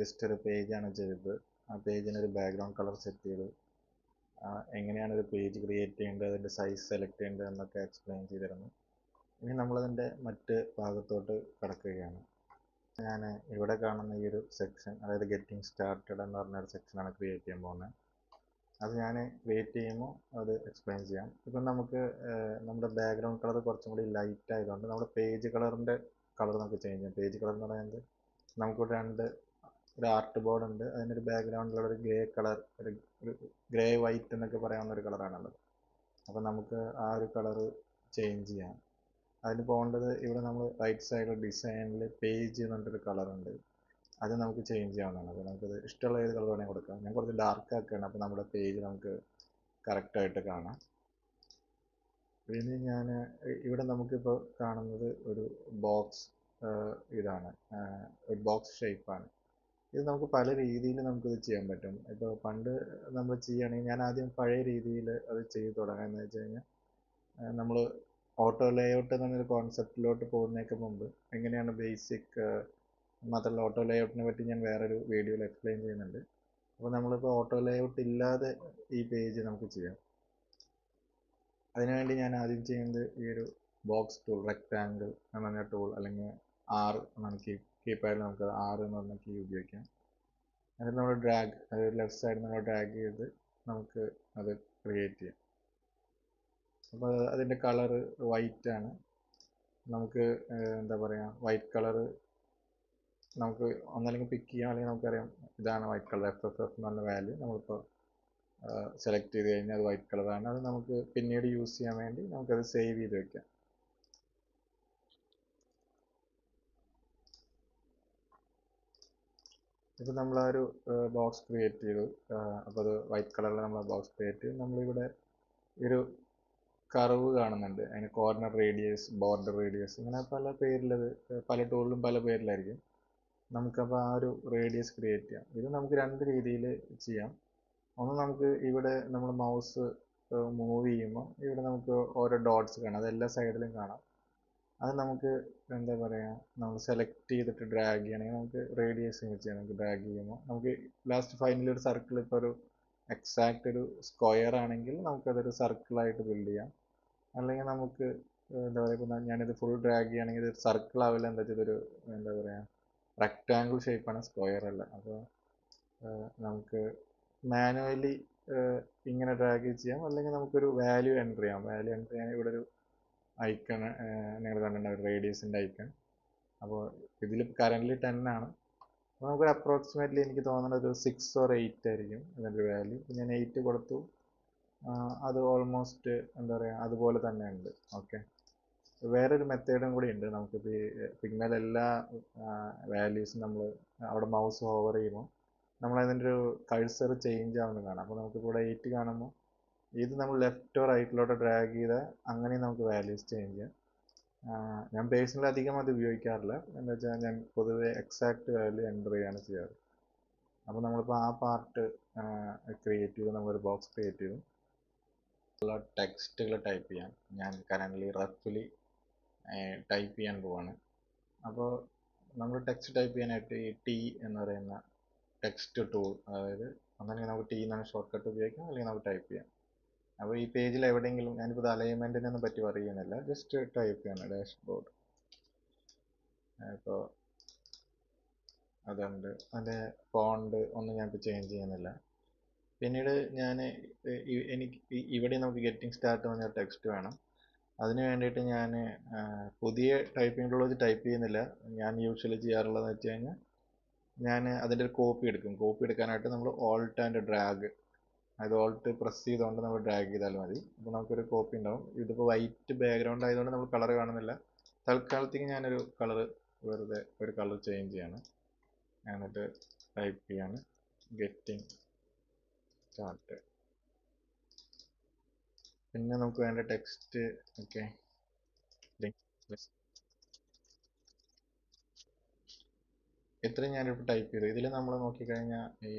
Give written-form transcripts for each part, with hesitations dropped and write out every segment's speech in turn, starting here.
Just ഒരു പേജാണ് ചെയ്തത്. ആ പേജിനൊരു ബാക്ക്ഗ്രൗണ്ട് കളർ സെറ്റ് ചെയ്തു. എങ്ങനെയാണ് ഒരു പേജ് ക്രിയേറ്റ് ചെയ്യേണ്ടത്, അതിൻ്റെ സൈസ് സെലക്ട് ചെയ്യേണ്ടത് എന്നൊക്കെ എക്സ്പ്ലെയിൻ ചെയ്തിരുന്നു. ഇനി നമ്മളതിൻ്റെ മറ്റ് ഭാഗത്തോട്ട് കടക്കുകയാണ്. ഞാൻ ഇവിടെ കാണുന്ന ഈ ഒരു സെക്ഷൻ, അതായത് ഗെറ്റിംഗ് സ്റ്റാർട്ടഡ് എന്ന് പറഞ്ഞൊരു സെക്ഷനാണ് ക്രിയേറ്റ് ചെയ്യാൻ പോകുന്നത്. അത് ഞാൻ ക്രിയേറ്റ് ചെയ്യുമ്പോൾ അത് എക്സ്പ്ലെയിൻ ചെയ്യാം. ഇപ്പം നമുക്ക് നമ്മുടെ ബാക്ക്ഗ്രൗണ്ട് കളർ കുറച്ചും കൂടി ലൈറ്റ് ആയതുകൊണ്ട് നമ്മുടെ പേജ് കളറിൻ്റെ കളർ നമുക്ക് ചേഞ്ച് ചെയ്യാം. പേജ് കളർ എന്ന് പറയുന്നത് നമുക്കിവിടെ ഒരു ആർട്ട് ബോർഡ് ഉണ്ട്, അതിനൊരു ബാക്ക്ഗ്രൗണ്ടിലുള്ള ഒരു ഗ്രേ കളർ, ഒരു ഗ്രേ വൈറ്റ് എന്നൊക്കെ പറയാവുന്ന ഒരു കളറാണുള്ളത്. അപ്പോൾ നമുക്ക് ആ ഒരു കളർ ചേഞ്ച് ചെയ്യാം. അതിന് പോകേണ്ടത് ഇവിടെ നമ്മൾ റൈറ്റ് സൈഡിൽ ഡിസൈനിൽ പേജ് എന്ന് പറഞ്ഞിട്ടൊരു കളറുണ്ട്, അത് നമുക്ക് ചേഞ്ച് ചെയ്യാവുന്നതാണ്. അപ്പോൾ നമുക്കത് ഇഷ്ടമുള്ള ഏത് കളർ വേണമെങ്കിൽ കൊടുക്കാം. ഞാൻ കുറച്ച് ഡാർക്ക് ആക്കുകയാണ്, അപ്പോൾ നമ്മുടെ പേജ് നമുക്ക് കറക്റ്റായിട്ട് കാണാം. പിന്നെ ഞാൻ ഇവിടെ നമുക്കിപ്പോൾ കാണുന്നത് ഒരു ബോക്സ്, ഇതാണ് ഒരു ബോക്സ് ഷേപ്പാണ്. ഇത് നമുക്ക് പല രീതിയിൽ നമുക്കിത് ചെയ്യാൻ പറ്റും. ഇപ്പോൾ പണ്ട് നമ്മൾ ചെയ്യുകയാണെങ്കിൽ, ഞാൻ ആദ്യം പഴയ രീതിയിൽ അത് ചെയ്ത് തുടങ്ങാം. എന്ന് വെച്ച് കഴിഞ്ഞാൽ നമ്മൾ ഓട്ടോ ലേഔട്ട് എന്നൊരു കോൺസെപ്റ്റിലോട്ട് പോകുന്നതിന് മുമ്പ് എങ്ങനെയാണ് ബേസിക്, മാത്രമല്ല ഓട്ടോ ലേഔട്ടിനെ പറ്റി ഞാൻ വേറൊരു വീഡിയോയിൽ എക്സ്പ്ലെയിൻ ചെയ്യുന്നുണ്ട്. അപ്പോൾ നമ്മളിപ്പോൾ ഓട്ടോ ലേഔട്ട് ഇല്ലാതെ ഈ പേജ് നമുക്ക് ചെയ്യാം. അതിനുവേണ്ടി ഞാൻ ആദ്യം ചെയ്യുന്നത് ഈ ഒരു ബോക്സ് ടൂൾ, റെക്റ്റാങ്കിൾ എന്ന് പറഞ്ഞ ടൂൾ, അല്ലെങ്കിൽ R എന്നാണ് കീപാഡിൽ നമുക്ക് R എന്ന് പറഞ്ഞ കീ ഉപയോഗിക്കാം. എന്നിട്ട് നമ്മൾ ഡ്രാഗ്, അതായത് ലെഫ്റ്റ് സൈഡിൽ നമ്മൾ ഡ്രാഗ് ചെയ്ത് നമുക്ക് അത് ക്രിയേറ്റ് ചെയ്യാം. അപ്പോൾ അതിൻ്റെ കളറ് വൈറ്റ് ആണ്. നമുക്ക് എന്താ പറയുക, വൈറ്റ് കളറ് നമുക്ക് ഒന്നല്ലെങ്കിൽ പിക്ക് ചെയ്യാം, അല്ലെങ്കിൽ നമുക്കറിയാം ഇതാണ് വൈറ്റ് കളർ. FFF എന്ന് പറഞ്ഞ വാല്യൂ നമ്മളിപ്പോൾ സെലക്ട് ചെയ്ത് കഴിഞ്ഞാൽ അത് വൈറ്റ് കളറാണ്. അത് നമുക്ക് പിന്നീട് യൂസ് ചെയ്യാൻ വേണ്ടി നമുക്കത് സേവ് ചെയ്ത് വെക്കാം. ഇപ്പോൾ നമ്മൾ ആ ഒരു ബോക്സ് ക്രിയേറ്റ് ചെയ്തു. അപ്പോൾ അത് വൈറ്റ് കളറിൽ നമ്മൾ ബോക്സ് ക്രിയേറ്റ് ചെയ്തു. നമ്മളിവിടെ ഒരു കർവ് കാണുന്നുണ്ട്, അതിന് കോർണർ റേഡിയസ്, ബോർഡർ റേഡിയസ്, ഇങ്ങനെ പല പേരിലത്, പല ടൂളിലും പല പേരിലായിരിക്കും. നമുക്കപ്പോൾ ആ ഒരു റേഡിയസ് ക്രിയേറ്റ് ചെയ്യാം. ഇത് നമുക്ക് രണ്ട് രീതിയിൽ ചെയ്യാം. ഒന്ന്, നമുക്ക് ഇവിടെ നമ്മൾ മൗസ് മൂവ് ചെയ്യുമ്പോൾ ഇവിടെ നമുക്ക് ഓരോ ഡോട്ട്സ് കാണാം, അത് എല്ലാ സൈഡിലും കാണാം. അത് നമുക്ക് എന്താ പറയുക, നമ്മൾ സെലക്ട് ചെയ്തിട്ട് ഡ്രാഗ് ചെയ്യണമെങ്കിൽ നമുക്ക് റേഡിയസ് ചെയ്യാം. നമുക്ക് ഡ്രാഗ് ചെയ്യുമ്പോൾ നമുക്ക് ലാസ്റ്റ് ഫൈനലി ഒരു സർക്കിൾ, ഇപ്പോൾ ഒരു എക്സാക്റ്റ് ഒരു സ്ക്വയർ ആണെങ്കിൽ നമുക്കതൊരു സർക്കിളായിട്ട് ബിൽഡ് ചെയ്യാം. അല്ലെങ്കിൽ നമുക്ക് എന്താ പറയുക, ഇപ്പോൾ ഞാനിത് ഫുൾ ഡ്രാഗ് ചെയ്യുകയാണെങ്കിൽ ഇത് സർക്കിൾ ആവില്ല, എന്താ വെച്ചാൽ ഇതൊരു എന്താ പറയുക റെക്റ്റാങ്കിൾ ഷേപ്പാണ്, സ്ക്വയർ അല്ല. അപ്പോൾ നമുക്ക് മാനുവലി ഇങ്ങനെ ഡ്രാഗ് ചെയ്യാം, അല്ലെങ്കിൽ നമുക്കൊരു വാല്യൂ എൻ്റർ ചെയ്യാം. വാല്യൂ എൻ്റർ ചെയ്യാൻ ഇവിടെ ഒരു ഐക്കൺ നിങ്ങൾ കണ്ടിട്ടുണ്ടാവും, റേഡിയസിൻ്റെ ഐക്കൺ. അപ്പോൾ ഇതിൽ കറൻ്റ്ലി 10 ആണ്. അപ്പോൾ നമുക്ക് അപ്രോക്സിമേറ്റ്ലി എനിക്ക് തോന്നുന്നത് ഒരു 6 or 8 ആയിരിക്കും ഇതിൻ്റെ വാല്യൂ. ഞാൻ 8 കൊടുത്തു. അത് ഓൾമോസ്റ്റ് എന്താ പറയുക അതുപോലെ തന്നെ ഉണ്ട്. ഓക്കെ, വേറൊരു മെത്തേഡും കൂടി ഉണ്ട്. നമുക്കിപ്പോൾ ഈ ഫിഗ്മയിൽ എല്ലാ വാല്യൂസും നമ്മൾ അവിടെ മൗസ് ഓവർ ചെയ്യുമ്പോൾ നമ്മളതിൻ്റെ ഒരു കഴ്സർ ചേഞ്ച് ആവുന്നത് കാണാം. അപ്പോൾ നമുക്കിപ്പോൾ ഇവിടെ 8 കാണുമ്പോൾ ഇത് നമ്മൾ ലെഫ്റ്റോ റൈറ്റിലോട്ടോ ഡ്രാഗ് ചെയ്താൽ അങ്ങനെ നമുക്ക് വാല്യൂസ് ചേഞ്ച് ചെയ്യാം. ഞാൻ പേഴ്സണലി അധികം അത് ഉപയോഗിക്കാറില്ല. എന്താ വെച്ചാൽ ഞാൻ പൊതുവെ എക്സാക്റ്റ് വാല്യൂ എൻ്റർ ചെയ്യാണ് ചെയ്യാറ്. അപ്പോൾ നമ്മളിപ്പോൾ ആ പാർട്ട് ക്രിയേറ്റ് ചെയ്ത് നമ്മളൊരു ബോക്സ് ക്രിയേറ്റ് ചെയ്തു. ടെക്സ്റ്റുകൾ ടൈപ്പ് ചെയ്യാം. ഞാൻ കറൻ്റ്ലി റഫ്ലി ടൈപ്പ് ചെയ്യാൻ പോവാണ്. അപ്പോൾ നമ്മൾ ടെക്സ്റ്റ് ടൈപ്പ് ചെയ്യാനായിട്ട് ഈ T എന്ന് പറയുന്ന ടെക്സ്റ്റ് ടൂൾ, അതായത് ഒന്നെങ്കിൽ നമുക്ക് T എന്നാണ് ഷോർട്ട് കട്ട് ഉപയോഗിക്കാം, അല്ലെങ്കിൽ നമുക്ക് ടൈപ്പ് ചെയ്യാം. അപ്പോൾ ഈ പേജിൽ എവിടെയെങ്കിലും, ഞാനിപ്പോൾ അലൈൻമെൻറ്റിനൊന്നും പറ്റി പറയുന്നില്ല, ജസ്റ്റ് ടൈപ്പ് ചെയ്യണം ഡാഷ്ബോർഡ്. ഇപ്പോൾ അതുണ്ട്, അതിൻ്റെ ഫോണ്ട് ഒന്നും ഞാനിപ്പോൾ ചേഞ്ച് ചെയ്യുന്നില്ല. പിന്നീട് ഞാൻ എനിക്ക് ഇവിടെ നമുക്ക് ഗെറ്റിംഗ് സ്റ്റാർട്ട് പറഞ്ഞ ടെക്സ്റ്റ് വേണം. അതിന് വേണ്ടിയിട്ട് ഞാൻ പുതിയ ടൈപ്പിംഗ് ടൂൾ വെച്ച് ടൈപ്പ് ചെയ്യുന്നില്ല. ഞാൻ യൂഷ്വലി ചെയ്യാറുള്ളതെന്ന് വെച്ച് കഴിഞ്ഞാൽ ഞാൻ അതിൻ്റെ ഒരു കോപ്പി എടുക്കും. കോപ്പി എടുക്കാനായിട്ട് നമ്മൾ ഓൾട്ട് ആൻഡ് ഡ്രാഗ്, അത് ഓൾട്ട് പ്രസ് ചെയ്തുകൊണ്ട് നമ്മൾ ഡ്രാഗ് ചെയ്താൽ മതി. അപ്പോൾ നമുക്കൊരു കോപ്പി ഉണ്ടാവും. ഇതിപ്പോൾ വൈറ്റ് ബാക്ക്ഗ്രൗണ്ട് ആയതുകൊണ്ട് നമ്മൾ കളർ കാണുന്നില്ല. തൽക്കാലത്തേക്ക് ഞാനൊരു കളർ, വെറുതെ ഒരു കളർ ചേഞ്ച് ചെയ്യാണ്. എന്നിട്ട് ടൈപ്പ് ചെയ്യാണ് ഗെറ്റിംഗ് സ്റ്റാർട്ട്. പിന്നെ നമുക്ക് വേണ്ട ടെക്സ്റ്റ്, ഓക്കെ, ഇത്രയും ഞാനിപ്പോൾ ടൈപ്പ് ചെയ്തു. ഇതിൽ നമ്മൾ നോക്കിക്കഴിഞ്ഞാൽ ഈ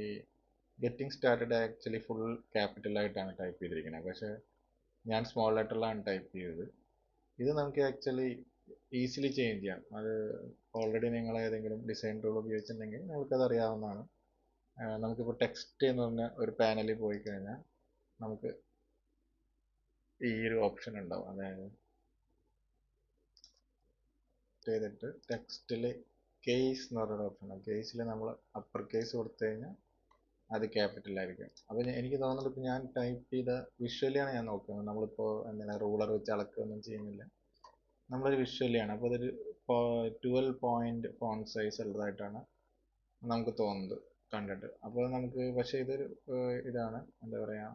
ഗെറ്റിംഗ് സ്റ്റാർട്ടഡ് ആക്ച്വലി ഫുൾ ക്യാപിറ്റലായിട്ടാണ് ടൈപ്പ് ചെയ്തിരിക്കുന്നത്, പക്ഷേ ഞാൻ സ്മോൾ ലെറ്ററിലാണ് ടൈപ്പ് ചെയ്തത്. ഇത് നമുക്ക് ആക്ച്വലി ഈസിലി ചേഞ്ച് ചെയ്യാം. അത് ഓൾറെഡി നിങ്ങൾ ഏതെങ്കിലും ഡിസൈൻ ടൂൾ ഉപയോഗിച്ചിട്ടുണ്ടെങ്കിൽ നിങ്ങൾക്കത് അറിയാവുന്നതാണ്. നമുക്കിപ്പോൾ ടെക്സ്റ്റ് എന്ന് പറഞ്ഞ ഒരു പാനലിൽ പോയി കഴിഞ്ഞാൽ നമുക്ക് ഈ ഒരു ഓപ്ഷൻ ഉണ്ടാവും. അതായത് ചെയ്തിട്ട് ടെക്സ്റ്റിൽ കേസ് എന്ന് പറയുന്ന ഓപ്ഷൻ ഉണ്ട്. കേസിൽ നമ്മൾ അപ്പർ കേസ് കൊടുത്തു കഴിഞ്ഞാൽ അത് ക്യാപിറ്റൽ ആയിരിക്കും. അപ്പോൾ എനിക്ക് തോന്നുന്നത് ഇപ്പോൾ ഞാൻ ടൈപ്പ് ചെയ്ത വിഷ്വലിയാണ് ഞാൻ നോക്കുന്നത്. നമ്മളിപ്പോൾ എന്താണ് റൂളർ വെച്ച് അളക്കുകയൊന്നും ചെയ്യുന്നില്ല, നമ്മളൊരു വിഷ്വലിയാണ്. അപ്പോൾ അതൊരു 12 പോയിന്റ് ഫോണ്ട് സൈസ് ഉള്ളതായിട്ടാണ് നമുക്ക് തോന്നുന്നത് കണ്ടിട്ട്. അപ്പോൾ നമുക്ക് പക്ഷേ ഇതൊരു ഇതാണ് എന്താ പറയുക,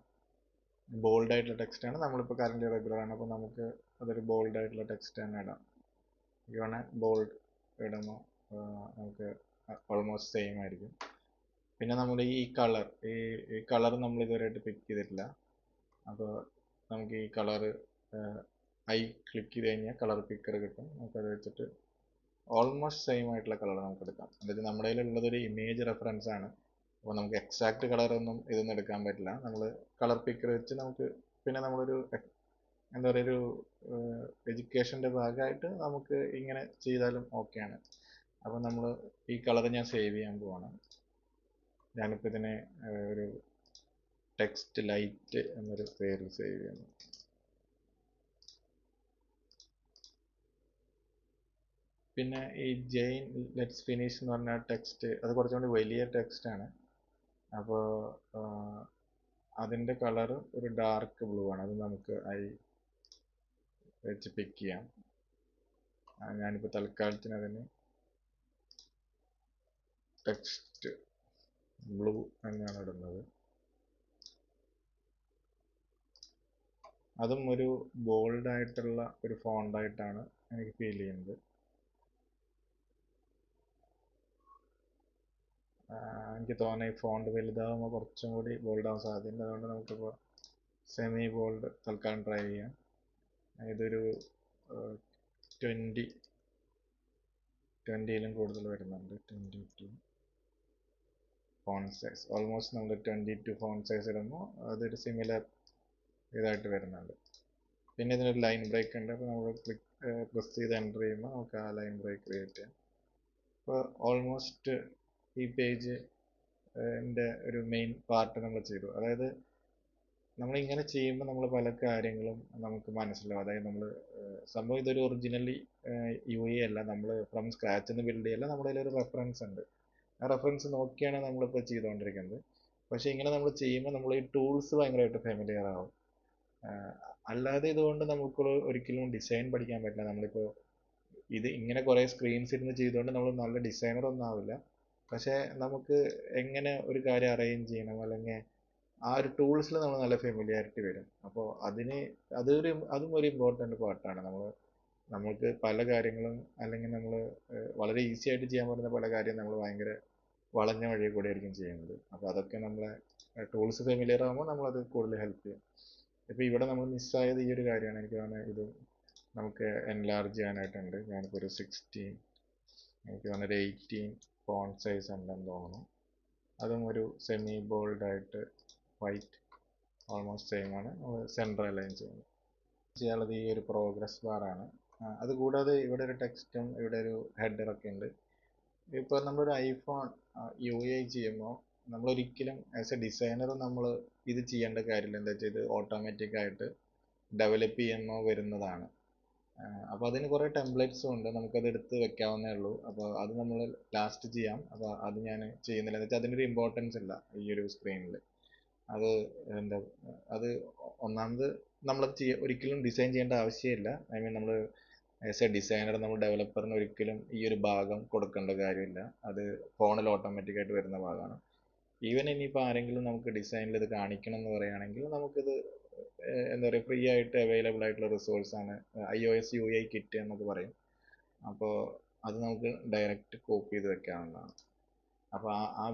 ബോൾഡ് ആയിട്ടുള്ള ടെക്സ്റ്റ് ആണ്. നമ്മളിപ്പോൾ കറന്റ് റെഗുലർ ആണ്, അപ്പോൾ നമുക്ക് അതൊരു ബോൾഡ് ആയിട്ടുള്ള ടെക്സ്റ്റ് തന്നെ ഇടാം. ഇങ്ങനെ ബോൾഡ് ഇടുമ്പോൾ നമുക്ക് ഓൾമോസ്റ്റ് സെയിം ആയിരിക്കും. പിന്നെ നമ്മുടെ ഈ കളർ ഈ കളർ നമ്മൾ ഇതുവരെയായിട്ട് പിക്ക് ചെയ്തിട്ടില്ല. അപ്പോൾ നമുക്ക് ഈ കളർ ഐ ക്ലിക്ക് ചെയ്ത് കഴിഞ്ഞാൽ കളർ പിക്കർ കിട്ടും. നമുക്കത് വെച്ചിട്ട് ഓൾമോസ്റ്റ് സെയിം ആയിട്ടുള്ള കളർ നമുക്ക് എടുക്കാം. എന്നിട്ട് നമ്മുടെ കയ്യിലുള്ളത് ഒരു ഇമേജ് റെഫറൻസ് ആണ്. അപ്പോൾ നമുക്ക് എക്സാക്ട് കളറൊന്നും ഇതൊന്നും എടുക്കാൻ പറ്റില്ല. നമ്മൾ കളർ പിക്കർ വെച്ച് നമുക്ക് പിന്നെ നമ്മളൊരു എന്താ പറയുക ഒരു എഡ്യൂക്കേഷൻ്റെ ഭാഗമായിട്ട് നമുക്ക് ഇങ്ങനെ ചെയ്താലും ഓക്കെയാണ്. അപ്പോൾ നമ്മൾ ഈ കളർ ഞാൻ സേവ് ചെയ്യാൻ പോവാണ്. ഞാനിപ്പോൾ ഇതിനെ ഒരു ടെക്സ്റ്റ് ലൈറ്റ് എന്നൊരു പേരിൽ സേവ് ചെയ്യുന്നു. പിന്നെ ഈ ജെയിൻ ലെറ്റ്സ് ഫിനിഷ് എന്ന് പറഞ്ഞ ടെക്സ്റ്റ് അത് കുറച്ചുകൂടി വലിയ ടെക്സ്റ്റാണ്. അപ്പോൾ അതിൻ്റെ കളർ ഒരു ഡാർക്ക് ബ്ലൂ ആണ്. അത് നമുക്ക് ഐ വെച്ച് പിക്ക് ചെയ്യാം. ഞാനിപ്പോൾ തൽക്കാലത്തിന് അതിന് ടെക്സ്റ്റ് ബ്ലൂ എന്നാണ് ഇടുന്നത്. അതും ഒരു ബോൾഡ് ആയിട്ടുള്ള ഒരു ഫോണ്ടായിട്ടാണ് എനിക്ക് ഫീൽ ചെയ്യുന്നത്. എനിക്ക് തോന്നുന്നത് ഈ ഫോണ്ട് വലുതാകുമ്പോൾ കുറച്ചും കൂടി ബോൾഡ് ആവാൻ സാധ്യതയുണ്ട്. അതുകൊണ്ട് നമുക്കിപ്പോൾ സെമി ബോൾഡ് തൽക്കാലം ട്രൈ ചെയ്യാം. ഇതൊരു 20ലും കൂടുതൽ വരുന്നുണ്ട്. 22 ഫോണ്ട് സൈസ്, ഓൾമോസ്റ്റ് നമ്മൾ 22 ഫോണ്ട് സൈസ് ഇടുമ്പോൾ അതൊരു സിമിലർ ഇതായിട്ട് വരുന്നുണ്ട്. പിന്നെ ഇതിനൊരു ലൈൻ ബ്രേക്ക് ഉണ്ട്. അപ്പോൾ നമ്മൾ പ്രസ് ചെയ്ത് എൻ്റർ ചെയ്യുമ്പോൾ നമുക്ക് ആ ലൈൻ ബ്രേക്ക് ക്രിയേറ്റ് ചെയ്യാം. അപ്പോൾ ഓൾമോസ്റ്റ് ഈ പേജ് എൻ്റെ ഒരു മെയിൻ പാർട്ട് നമ്മൾ ചെയ്തു. അതായത് നമ്മളിങ്ങനെ ചെയ്യുമ്പോൾ നമ്മൾ പല കാര്യങ്ങളും നമുക്ക് മനസ്സിലാവും. അതായത് നമ്മൾ സംഭവം ഇതൊരു ഒറിജിനലി UI അല്ല, നമ്മൾ ഫ്രം സ്ക്രാച്ച് നിന്ന് ബിൽഡ് ചെയ്യല്ല. നമ്മുടെ കയ്യിൽ ഒരു റെഫറൻസ് ഉണ്ട്. ആ റെഫറൻസ് നോക്കിയാണ് നമ്മളിപ്പോൾ ചെയ്തുകൊണ്ടിരിക്കുന്നത്. പക്ഷേ ഇങ്ങനെ നമ്മൾ ചെയ്യുമ്പോൾ നമ്മൾ ഈ ടൂൾസ് ഭയങ്കരമായിട്ട് ഫെമിലിയർ ആവും. അല്ലാതെ ഇതുകൊണ്ട് നമുക്ക് ഒരിക്കലും ഡിസൈൻ പഠിക്കാൻ പറ്റില്ല. നമ്മളിപ്പോൾ ഇത് ഇങ്ങനെ കുറേ സ്ക്രീൻസ് ഇരുന്ന് ചെയ്തുകൊണ്ട് നമ്മൾ നല്ല ഡിസൈനർ ഒന്നും ആവില്ല. പക്ഷേ നമുക്ക് എങ്ങനെ ഒരു കാര്യം അറേഞ്ച് ചെയ്യണം, അല്ലെങ്കിൽ ആ ഒരു ടൂൾസിൽ നമ്മൾ നല്ല ഫെമിലിയാരിറ്റി വരും. അപ്പോൾ അതും ഒരു ഇമ്പോർട്ടൻ്റ് പാർട്ടാണ്. നമ്മൾക്ക് പല കാര്യങ്ങളും അല്ലെങ്കിൽ നമ്മൾ വളരെ ഈസി ആയിട്ട് ചെയ്യാൻ പറ്റുന്ന പല കാര്യം നമ്മൾ ഭയങ്കര വളഞ്ഞ വഴിയിൽ കൂടെ ആയിരിക്കും ചെയ്യുന്നത്. അപ്പോൾ അതൊക്കെ നമ്മളെ ടൂൾസ് ഫെമിലിയർ ആകുമ്പോൾ നമ്മളത് കൂടുതൽ ഹെൽപ്പ് ചെയ്യും. ഇപ്പോൾ ഇവിടെ നമ്മൾ മിസ്സായത് ഈ ഒരു കാര്യമാണ്. എനിക്ക് തോന്നുന്നത് ഇത് നമുക്ക് എൻലാർജ് ചെയ്യാനായിട്ടുണ്ട്. ഞാനിപ്പോൾ ഒരു 16, എനിക്ക് തോന്നുന്നൊരു 18 ഫോണ്ട് സൈസ് ഉണ്ടെന്ന് തോന്നുന്നു. അതും ഒരു സെമി ബോൾഡ് ആയിട്ട് വൈറ്റ് ഓൾമോസ്റ്റ് സെയിം ആണ്. സെൻറ്റർ അലൈൻ ചെയ്യുന്നത്. ചെയ്യാനുള്ളത് ഈ ഒരു പ്രോഗ്രസ് ബാറാണ്. അതുകൂടാതെ ഇവിടെ ഒരു ടെക്സ്റ്റും ഇവിടെ ഒരു ഹെഡറൊക്കെ ഉണ്ട്. ഇപ്പോൾ നമ്മളൊരു ഐഫോൺ UI ചെയ്യുമ്പോൾ നമ്മളൊരിക്കലും ആസ് എ ഡിസൈനർ നമ്മൾ ഇത് ചെയ്യേണ്ട കാര്യമില്ല. എന്താ വെച്ചാൽ ഇത് ഓട്ടോമാറ്റിക്കായിട്ട് ഡെവലപ്പ് ചെയ്യുമ്പോൾ വരുന്നതാണ്. അപ്പോൾ അതിന് കുറേ ടെംപ്ലേറ്റ്സും ഉണ്ട്, നമുക്കത് എടുത്ത് വെക്കാവുന്നേ ഉള്ളൂ. അപ്പോൾ അത് നമ്മൾ ലാസ്റ്റ് ചെയ്യാം. അപ്പോൾ അത് ഞാൻ ചെയ്യുന്നില്ല. എന്ന് വെച്ചാൽ അതിനൊരു ഇമ്പോർട്ടൻസ് ഇല്ല ഈ ഒരു സ്ക്രീനിൽ. അത് അത് ഒന്നാമത് നമ്മളത് ഒരിക്കലും ഡിസൈൻ ചെയ്യേണ്ട ആവശ്യമില്ല. ഐ മീൻ നമ്മൾ ആസ് എ ഡിസൈനർ നമ്മൾ ഡെവലപ്പറിന് ഒരിക്കലും ഈ ഒരു ഭാഗം കൊടുക്കേണ്ട കാര്യമില്ല. അത് ഫോണിൽ ഓട്ടോമാറ്റിക്കായിട്ട് വരുന്ന ഭാഗമാണ്. ഈവൻ ഇനിയിപ്പോൾ ആരെങ്കിലും നമുക്ക് ഡിസൈനിൽ ഇത് കാണിക്കണം എന്ന് പറയുകയാണെങ്കിൽ നമുക്കിത് എന്താ പറയുക ഫ്രീ ആയിട്ട് അവൈലബിൾ ആയിട്ടുള്ള റിസോഴ്സാണ് iOS UI കിറ്റ് എന്നൊക്കെ പറയും. അപ്പോൾ അത് നമുക്ക് ഡയറക്റ്റ് കോപ്പി ചെയ്ത് വെക്കാവുന്നതാണ്. അപ്പോൾ ആ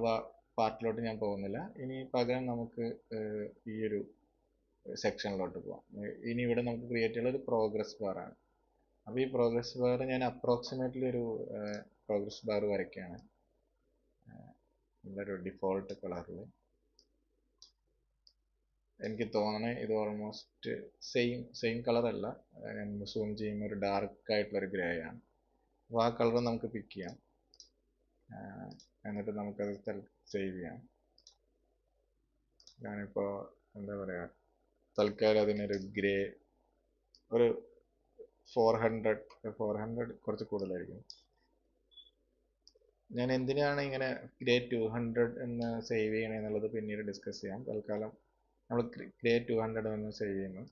പാർട്ടിലോട്ട് ഞാൻ പോകുന്നില്ല. ഇനി പകരം നമുക്ക് ഈ ഒരു സെക്ഷനിലോട്ട് പോകാം. ഇനി ഇവിടെ നമുക്ക് ക്രിയേറ്റ് ചെയ്യുന്ന ഒരു പ്രോഗ്രസ് ബാറാണ്. അപ്പോൾ ഈ പ്രോഗ്രസ് ബാർ ഞാൻ അപ്രോക്സിമേറ്റ്ലി ഒരു പ്രോഗ്രസ് ബാർ വരയ്ക്കുകയാണ് ഒരു ഡിഫോൾട്ട് കളറിൽ. എനിക്ക് തോന്നണേ ഇത് ഓൾമോസ്റ്റ് സെയിം കളർ അല്ല. ഞാൻ സൂം ചെയ്യുമ്പോൾ ഒരു ഡാർക്ക് ആയിട്ടുള്ളൊരു ഗ്രേ ആണ്. അപ്പോൾ ആ കളർ നമുക്ക് പിക്ക് ചെയ്യാം. എന്നിട്ട് നമുക്കത് സേവ് ചെയ്യാം. ഞാനിപ്പോൾ എന്താ പറയുക, തൽക്കാലം അതിനൊരു ഗ്രേ ഒരു 400 കുറച്ച് കൂടുതലായിരിക്കും. ഞാൻ എന്തിനാണ് ഇങ്ങനെ ഗ്രേ 200 എന്ന് സേവ് ചെയ്യണേ എന്നുള്ളത് പിന്നീട് ഡിസ്കസ് ചെയ്യാം. തൽക്കാലം നമ്മൾ ഗ്രേ 200 എന്ന് സേവ് ചെയ്യുന്നു.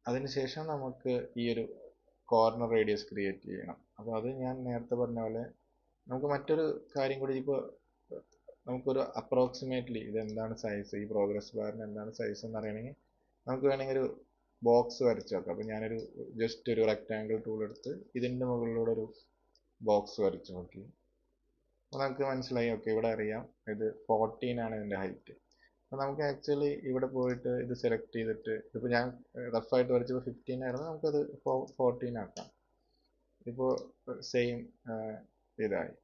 അതിനുശേഷം നമുക്ക് ഈ ഒരു കോർണർ റേഡിയസ് ക്രിയേറ്റ് ചെയ്യണം. അപ്പോൾ അത് ഞാൻ നേരത്തെ പറഞ്ഞ പോലെ നമുക്ക് മറ്റൊരു കാര്യം കൂടി, ഇപ്പോൾ നമുക്കൊരു അപ്രോക്സിമേറ്റ്ലി ഇതെന്താണ് സൈസ്, ഈ പ്രോഗ്രസ് ബാറിന് എന്താണ് സൈസ് എന്ന് അറിയണമെങ്കിൽ നമുക്ക് വേണമെങ്കിൽ ഒരു ബോക്സ് വരച്ച് നോക്കാം. അപ്പോൾ ഞാനൊരു ജസ്റ്റ് ഒരു റെക്റ്റാങ്കിൾ ടൂൾ എടുത്ത് ഇതിൻ്റെ മുകളിലൂടെ ഒരു ബോക്സ് വരച്ച് നോക്കി. അപ്പോൾ നമുക്ക് മനസ്സിലായി, ഓക്കെ, ഇവിടെ അറിയാം ഇത് 14 ആണ് ഇതിൻ്റെ ഹൈറ്റ്. അപ്പോൾ നമുക്ക് ആക്ച്വലി ഇവിടെ പോയിട്ട് ഇത് സെലക്ട് ചെയ്തിട്ട്, ഇതിപ്പോൾ ഞാൻ റഫായിട്ട് വരച്ചപ്പോൾ 15 ആയിരുന്നു, നമുക്കത് 14 ആക്കാം. ഇപ്പോൾ സെയിം ഇതായി.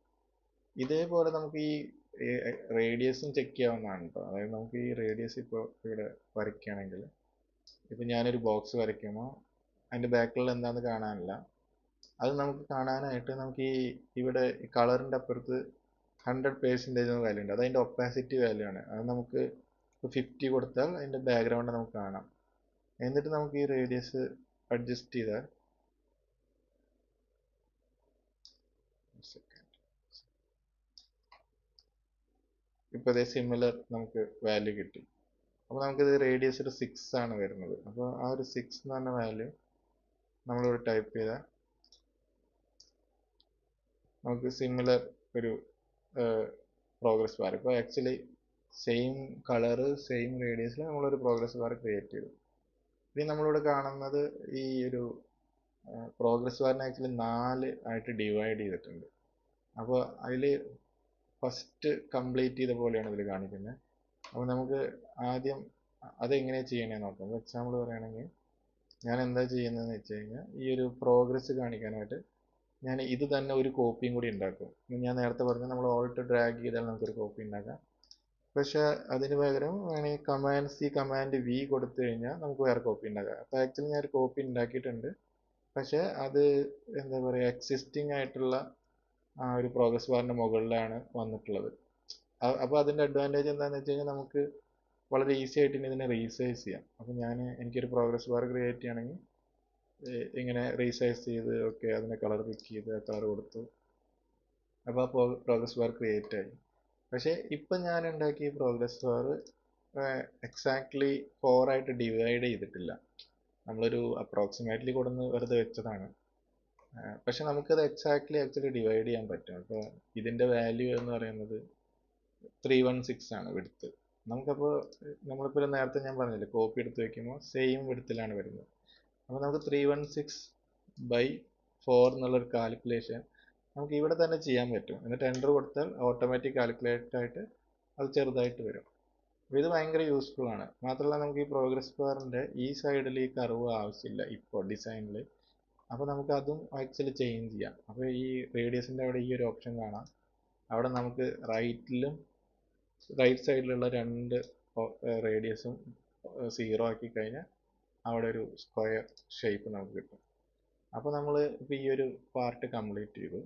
ഇതേപോലെ നമുക്ക് ഈ റേഡിയസും ചെക്ക് ചെയ്യാവുന്നതാണ് കേട്ടോ. അതായത് നമുക്ക് ഈ റേഡിയസ് ഇപ്പോൾ ഇവിടെ വരയ്ക്കുകയാണെങ്കിൽ, ഇപ്പം ഞാനൊരു ബോക്സ് വരയ്ക്കുമ്പോൾ അതിൻ്റെ ബാക്കിൽ എന്താണെന്ന് കാണാനില്ല. അത് നമുക്ക് കാണാനായിട്ട് നമുക്ക് ഈ ഇവിടെ ഈ കളറിൻ്റെ അപ്പുറത്ത് 100% വാല്യൂ ഉണ്ട്. അത് അതിൻ്റെ ഒപ്പാസിറ്റി വാല്യൂ ആണ്. അത് നമുക്ക് 50 കൊടുത്താൽ അതിൻ്റെ ബാക്ക്ഗ്രൗണ്ട് നമുക്ക് കാണാം. എന്നിട്ട് നമുക്ക് ഈ റേഡിയസ് അഡ്ജസ്റ്റ് ചെയ്താൽ ഇപ്പോൾ അതേ സിമിലർ നമുക്ക് വാല്യൂ കിട്ടി. അപ്പോൾ നമുക്കിത് റേഡിയസ് ഒരു 6 ആണ് വരുന്നത്. അപ്പോൾ ആ ഒരു 6 എന്ന് പറഞ്ഞ വാല്യൂ നമ്മളിവിടെ ടൈപ്പ് ചെയ്താൽ നമുക്ക് സിമിലർ ഒരു പ്രോഗ്രസ് ബാർ, ഇപ്പോൾ ആക്ച്വലി സെയിം കളറ് സെയിം റേഡിയസിൽ നമ്മളൊരു പ്രോഗ്രസ് ബാർ ക്രിയേറ്റ് ചെയ്തു. ഇനി നമ്മളിവിടെ കാണുന്നത് ഈ ഒരു പ്രോഗ്രസ് ബാറിനെ ആക്ച്വലി 4 ആയിട്ട് ഡിവൈഡ് ചെയ്തിട്ടുണ്ട്. അപ്പോൾ അതിൽ ഫസ്റ്റ് കംപ്ലീറ്റ് ചെയ്ത പോലെയാണ് ഇതിൽ കാണിക്കുന്നത്. അപ്പോൾ നമുക്ക് ആദ്യം അതെങ്ങനെയാണ് ചെയ്യണേ നോക്കാം. എക്സാമ്പിൾ പറയുകയാണെങ്കിൽ ഞാൻ എന്താ ചെയ്യുന്നതെന്ന് വെച്ച് കഴിഞ്ഞാൽ, ഈ ഒരു പ്രോഗ്രസ് കാണിക്കാനായിട്ട് ഞാൻ ഇത് തന്നെ ഒരു കോപ്പിയും കൂടി ഉണ്ടാക്കും. ഞാൻ നേരത്തെ പറഞ്ഞു നമ്മൾ ഓൾട്ട് ഡ്രാഗ് ചെയ്താൽ നമുക്കൊരു കോപ്പി ഉണ്ടാക്കാം. പക്ഷെ അതിന് പകരം വേണമെങ്കിൽ കമാൻഡ് വി കൊടുത്തു കഴിഞ്ഞാൽ നമുക്ക് വേറെ കോപ്പി ഉണ്ടാക്കാം. അപ്പോൾ ആക്ച്വലി ഞാൻ ഒരു കോപ്പി ഉണ്ടാക്കിയിട്ടുണ്ട്. പക്ഷെ അത് എന്താ പറയുക, എക്സിസ്റ്റിംഗ് ആയിട്ടുള്ള ആ ഒരു പ്രോഗ്രസ് ബാറിൻ്റെ മുകളിലാണ് വന്നിട്ടുള്ളത്. അപ്പോൾ അതിൻ്റെ അഡ്വാൻറ്റേജ് എന്താണെന്ന് വെച്ച് കഴിഞ്ഞാൽ നമുക്ക് വളരെ ഈസി ആയിട്ട് ഇതിനെ റീസൈസ് ചെയ്യാം. അപ്പോൾ എനിക്കൊരു പ്രോഗ്രസ് ബാർ ക്രിയേറ്റ് ചെയ്യണമെങ്കിൽ ഇങ്ങനെ റീസൈസ് ചെയ്ത്, ഓക്കെ, അതിനെ കളർ പിക്ക് ചെയ്ത് കളർ കൊടുത്തു, അപ്പോൾ ആ പ്രോഗ്രസ് ബാർ ക്രിയേറ്റ് ആയി. പക്ഷേ ഇപ്പം ഞാൻ ഉണ്ടാക്കിയ പ്രോഗ്രസ് ബാർ എക്സാക്ട്ലി 4 ആയിട്ട് ഡിവൈഡ് ചെയ്തിട്ടില്ല. നമ്മളൊരു അപ്രോക്സിമേറ്റ്ലി കൊടുന്ന് വെറുതെ വെച്ചതാണ്. പക്ഷെ നമുക്കത് ആക്ച്വലി ഡിവൈഡ് ചെയ്യാൻ പറ്റും. അപ്പോൾ ഇതിൻ്റെ വാല്യൂ എന്ന് പറയുന്നത് 316 ആണ് വിഡ്ത്ത്. നമുക്കപ്പോൾ നമ്മളിപ്പോൾ നേരത്തെ ഞാൻ പറഞ്ഞില്ലേ, കോപ്പി എടുത്ത് വെക്കുമ്പോൾ സെയിം വിഡ്ത്തിലാണ് വരുന്നത്. അപ്പോൾ നമുക്ക് 316/4 എന്നുള്ളൊരു കാൽക്കുലേഷൻ നമുക്ക് ഇവിടെ തന്നെ ചെയ്യാൻ പറ്റും. എന്നിട്ട് എൻ്റർ കൊടുത്താൽ ഓട്ടോമാറ്റിക് കാൽക്കുലേറ്റ് ആയിട്ട് അത് ചെറുതായിട്ട് വരും. അപ്പോൾ ഇത് ഭയങ്കര യൂസ്ഫുൾ ആണ്. മാത്രമല്ല നമുക്ക് ഈ പ്രോഗ്രസ് ബാറിൻ്റെ ഈ സൈഡിൽ ഈ കർവ് ആവശ്യമില്ല ഇപ്പോൾ ഡിസൈനിൽ. അപ്പോൾ നമുക്ക് അതും ആക്ച്വലി ചേഞ്ച് ചെയ്യാം. അപ്പോൾ ഈ റേഡിയസിൻ്റെ അവിടെ ഈ ഒരു ഓപ്ഷൻ കാണാം. അവിടെ നമുക്ക് റൈറ്റ് സൈഡിലുള്ള 2 റേഡിയസും 0 ആക്കി കഴിഞ്ഞാൽ അവിടെ ഒരു സ്ക്വയർ ഷേപ്പ് നമുക്ക് കിട്ടും. അപ്പോൾ നമ്മൾ ഇപ്പോൾ ഈ ഒരു പാർട്ട് കംപ്ലീറ്റ് ചെയ്തു.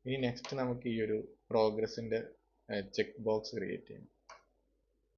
ഇനി നെക്സ്റ്റ് നമുക്ക് ഈ ഒരു പ്രോഗ്രസിൻ്റെ ചെക്ക് ബോക്സ് ക്രിയേറ്റ് ചെയ്യണം.